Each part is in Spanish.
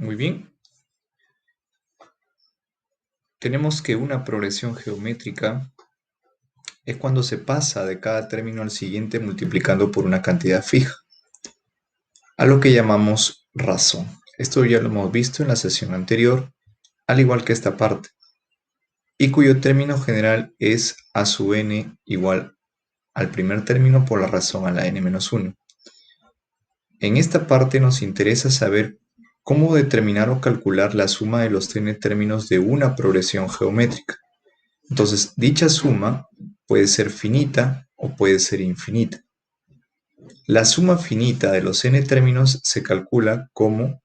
Muy bien. Tenemos que una progresión geométrica es cuando se pasa de cada término al siguiente multiplicando por una cantidad fija, a lo que llamamos razón. Esto ya lo hemos visto en la sesión anterior, al igual que esta parte, y cuyo término general es a sub n igual al primer término por la razón a la n-1. En esta parte nos interesa saber cómo determinar o calcular la suma de los n términos de una progresión geométrica. Entonces, dicha suma puede ser finita o puede ser infinita. La suma finita de los n términos se calcula como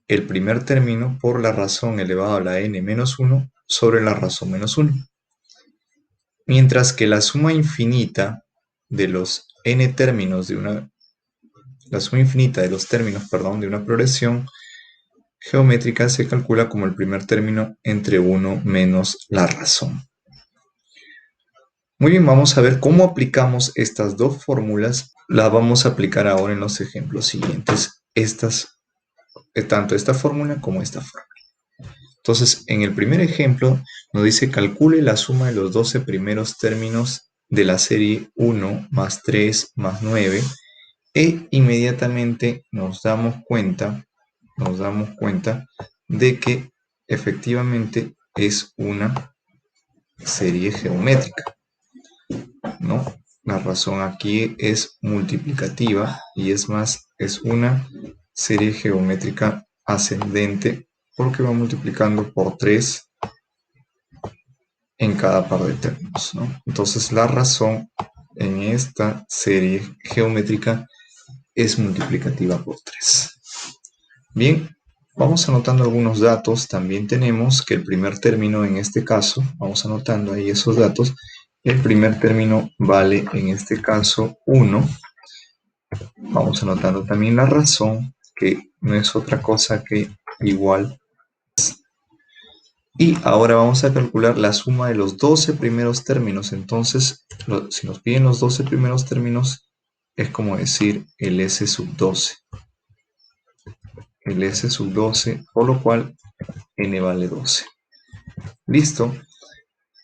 el primer término por la razón elevado a la n-1 sobre la razón menos 1. Mientras que la suma infinita de los n términos de una de una progresión geométrica se calcula como el primer término entre 1 menos la razón. Muy bien, vamos a ver cómo aplicamos estas dos fórmulas. Las vamos a aplicar ahora en los ejemplos siguientes. Tanto esta fórmula como esta fórmula. Entonces, en el primer ejemplo nos dice calcule la suma de los 12 primeros términos de la serie 1 más 3 más 9 e inmediatamente nos damos cuenta de que efectivamente es una serie geométrica, ¿no? La razón aquí es multiplicativa y es más, es una serie geométrica ascendente porque va multiplicando por 3 en cada par de términos, ¿no? Entonces la razón en esta serie geométrica es multiplicativa por 3. Bien, vamos anotando algunos datos. También tenemos que el primer término en este caso, vamos anotando ahí esos datos, el primer término vale en este caso 1. Vamos anotando también la razón, que no es otra cosa que igual. Y ahora vamos a calcular la suma de los 12 primeros términos. Entonces, si nos piden los 12 primeros términos, es como decir el S sub 12. El S sub 12, por lo cual n vale 12. Listo.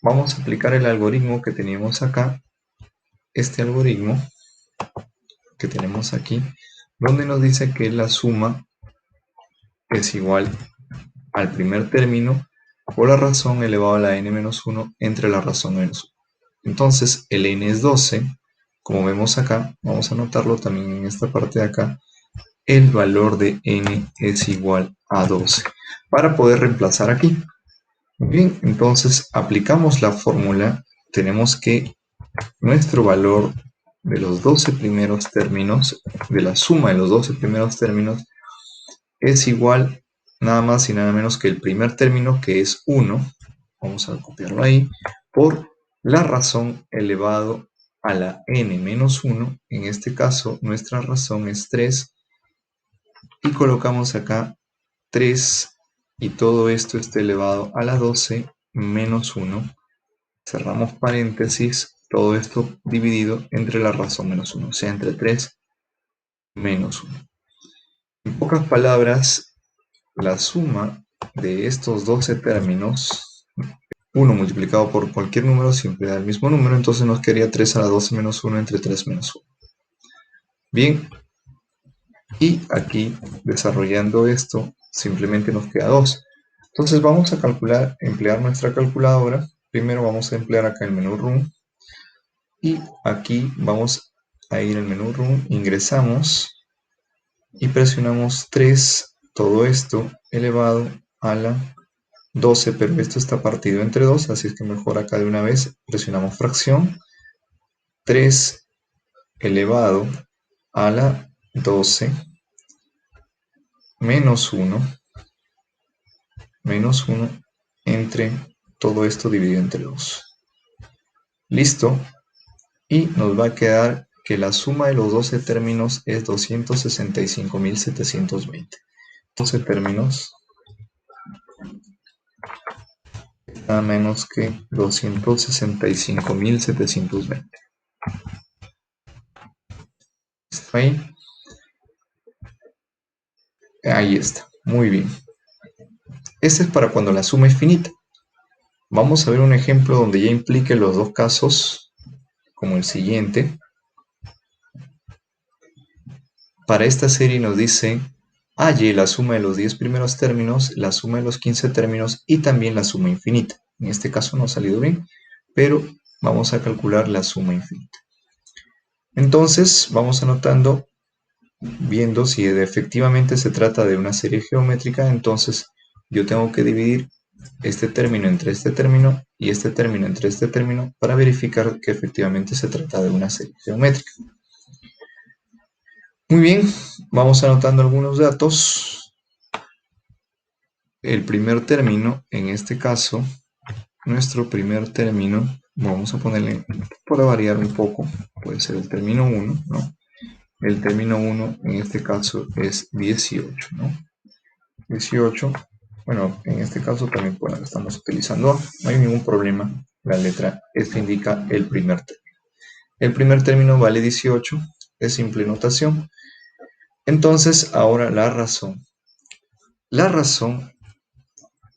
Vamos a aplicar el algoritmo que teníamos acá. Este algoritmo que tenemos aquí, donde nos dice que la suma es igual al primer término por la razón elevado a la n-1 entre la razón menos 1. Entonces, el n es 12. Como vemos acá, vamos a anotarlo también en esta parte de acá. El valor de n es igual a 12. Para poder reemplazar aquí. Bien, entonces aplicamos la fórmula. Tenemos que nuestro valor de los 12 primeros términos, de la suma de los 12 primeros términos, es igual nada más y nada menos que el primer término, que es 1, vamos a copiarlo ahí, por la razón elevado a la n-1, en este caso nuestra razón es 3, y colocamos acá 3, y todo esto está elevado a la 12 menos 1, cerramos paréntesis, todo esto dividido entre la razón menos 1, o sea, entre 3 menos 1. En pocas palabras, la suma de estos 12 términos, 1 multiplicado por cualquier número siempre da el mismo número, entonces nos quedaría 3 a la 12 menos 1 entre 3 menos 1. Bien, y aquí desarrollando esto, simplemente nos queda 2. Entonces vamos a calcular, emplear nuestra calculadora. Primero vamos a emplear acá el menú Room. Y aquí vamos a ir al menú Room, ingresamos y presionamos 3, todo esto elevado a la 12, pero esto está partido entre 2, así es que mejor acá de una vez presionamos fracción. 3 elevado a la 12 menos 1 entre todo esto dividido entre 2. Listo. Y nos va a quedar que la suma de los 12 términos es 265.720. 12 términos, nada menos que 265.720. ¿Está ahí? Ahí está. Muy bien. Este es para cuando la suma es finita. Vamos a ver un ejemplo donde ya implique los dos casos, como el siguiente. Para esta serie nos dice halle la suma de los 10 primeros términos, la suma de los 15 términos y también la suma infinita. En este caso no ha salido bien, pero vamos a calcular la suma infinita. Entonces vamos anotando, viendo si efectivamente se trata de una serie geométrica. Entonces yo tengo que dividir este término entre este término y este término entre este término para verificar que efectivamente se trata de una serie geométrica. Muy bien, vamos anotando algunos datos. El primer término, en este caso, nuestro primer término, vamos a ponerle, para variar un poco, puede ser el término 1, ¿no? El término 1 en este caso es 18, ¿no? 18, bueno, en este caso también, bueno, estamos utilizando A, no hay ningún problema, la letra F indica el primer término. El primer término vale 18, es simple notación. Entonces, ahora la razón. La razón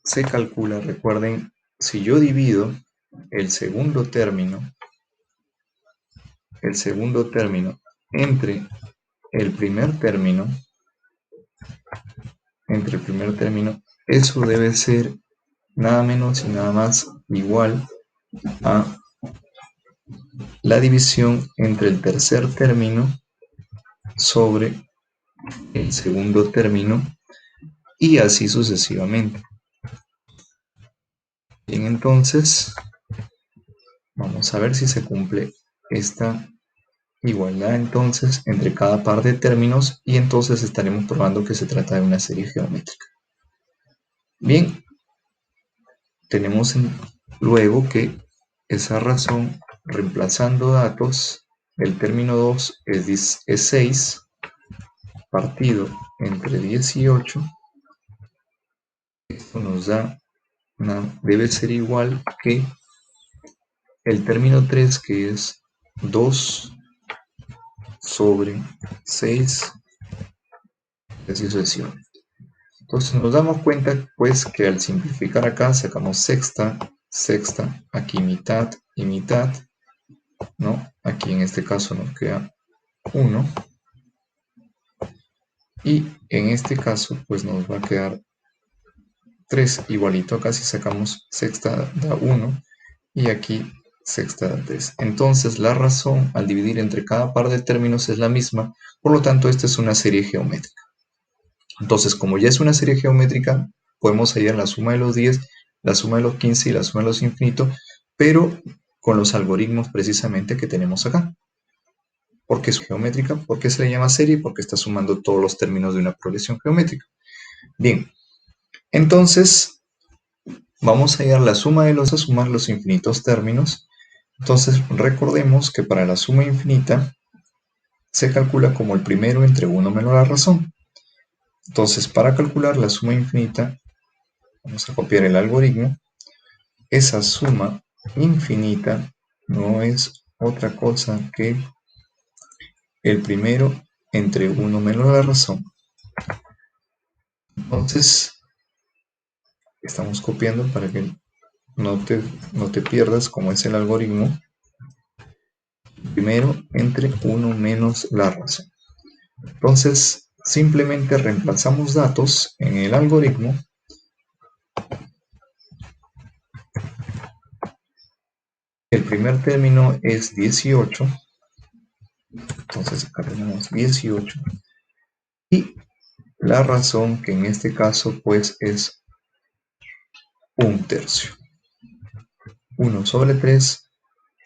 se calcula, recuerden, si yo divido el segundo término entre el primer término, eso debe ser nada menos y nada más igual a la división entre el tercer término sobre el segundo término y así sucesivamente. Bien, entonces vamos a ver si se cumple esta igualdad entonces entre cada par de términos y entonces estaremos probando que se trata de una serie geométrica. Bien, tenemos luego que esa razón, reemplazando datos, el término 2 es 6 partido entre 18. Esto nos da, debe ser igual que el término 3, que es 2 sobre 6, así sucesivamente. Entonces nos damos cuenta pues que al simplificar acá sacamos sexta, aquí mitad y mitad, ¿no? Aquí en este caso nos queda 1 y en este caso pues nos va a quedar 3, igualito acá si sacamos sexta da 1 y aquí sexta da 3. Entonces la razón al dividir entre cada par de términos es la misma, por lo tanto esta es una serie geométrica. Entonces, como ya es una serie geométrica, podemos hallar la suma de los 10, la suma de los 15 y la suma de los infinitos, pero con los algoritmos precisamente que tenemos acá. ¿Por qué es geométrica? ¿Por qué se le llama serie? Porque está sumando todos los términos de una progresión geométrica. Bien, entonces vamos a hallar la suma de a sumar los infinitos términos. Entonces recordemos que para la suma infinita se calcula como el primero entre 1 menos la razón. Entonces, para calcular la suma infinita, vamos a copiar el algoritmo. Esa suma infinita no es otra cosa que el primero entre 1 menos la razón. Entonces, estamos copiando para que no te pierdas cómo es el algoritmo. Primero entre 1 menos la razón. Entonces, simplemente reemplazamos datos en el algoritmo. El primer término es 18. Entonces acá tenemos 18. Y la razón, que en este caso pues es 1/3. 1 sobre 3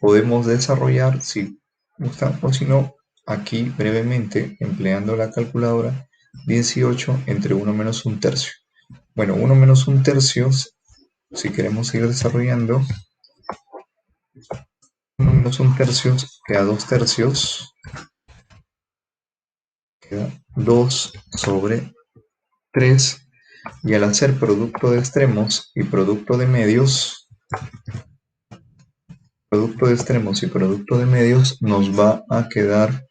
podemos desarrollar si gusta, o si no, aquí brevemente empleando la calculadora, 18 entre 1 menos 1/3. Bueno, 1 menos 1/3, si queremos seguir desarrollando, 1 menos 1/3 queda 2/3, queda 2 sobre 3, y al hacer producto de extremos y producto de medios, nos va a quedar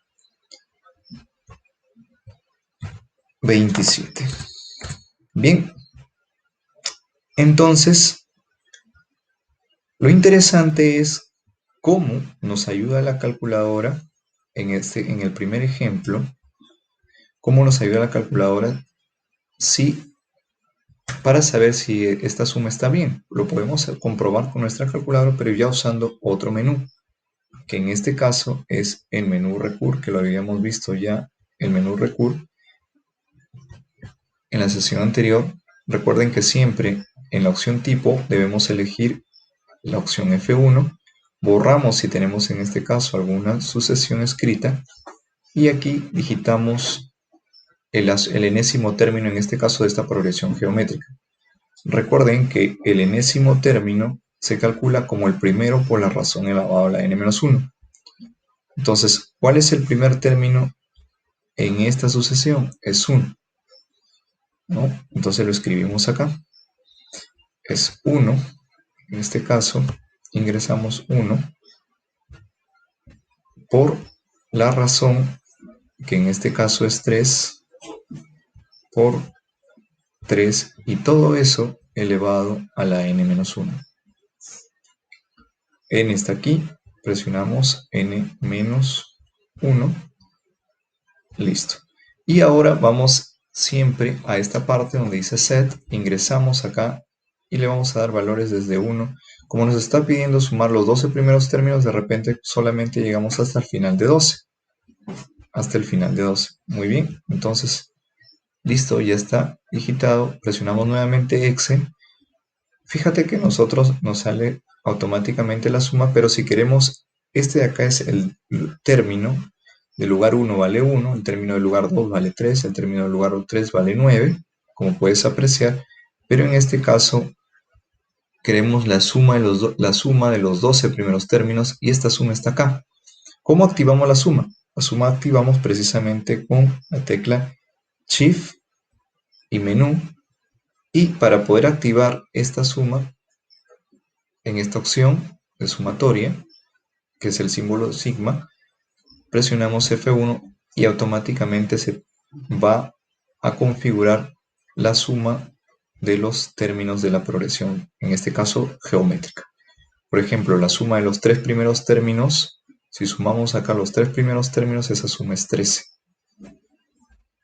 27. Bien, entonces, lo interesante es cómo nos ayuda la calculadora en el primer ejemplo, cómo nos ayuda la calculadora para saber si esta suma está bien. Lo podemos comprobar con nuestra calculadora, pero ya usando otro menú, que en este caso es el menú recur, que lo habíamos visto ya, el menú recur en la sesión anterior. Recuerden que siempre en la opción tipo debemos elegir la opción F1, borramos si tenemos en este caso alguna sucesión escrita y aquí digitamos el enésimo término, en este caso de esta progresión geométrica. Recuerden que el enésimo término se calcula como el primero por la razón elevada a la n-1. Entonces, ¿cuál es el primer término en esta sucesión? Es 1, ¿no? Entonces lo escribimos acá. Es 1. En este caso, ingresamos 1 por la razón, que en este caso es 3, por 3, y todo eso elevado a la n-1. N está aquí, presionamos n-1, listo. Y ahora vamos siempre a esta parte donde dice set, ingresamos acá y le vamos a dar valores desde 1. Como nos está pidiendo sumar los 12 primeros términos, de repente solamente llegamos hasta el final de 12. Hasta el final de 12. Muy bien, entonces, listo, ya está digitado. Presionamos nuevamente exe. Fíjate que nosotros nos sale automáticamente la suma, pero si queremos, este de acá es el término del lugar 1 vale 1, el término del lugar 2 vale 3, el término del lugar 3 vale 9, como puedes apreciar, pero en este caso queremos la suma de los 12 primeros términos y esta suma está acá. ¿Cómo activamos la suma? La suma activamos precisamente con la tecla Shift y menú, y para poder activar esta suma, en esta opción de sumatoria, que es el símbolo sigma, presionamos F1 y automáticamente se va a configurar la suma de los términos de la progresión, en este caso geométrica. Por ejemplo, la suma de los 3 primeros términos, si sumamos acá los 3 primeros términos, esa suma es 13.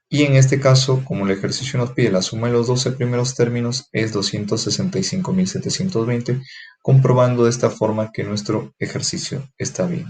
Y en este caso, como el ejercicio nos pide la suma de los 12 primeros términos, es 265.720, comprobando de esta forma que nuestro ejercicio está bien.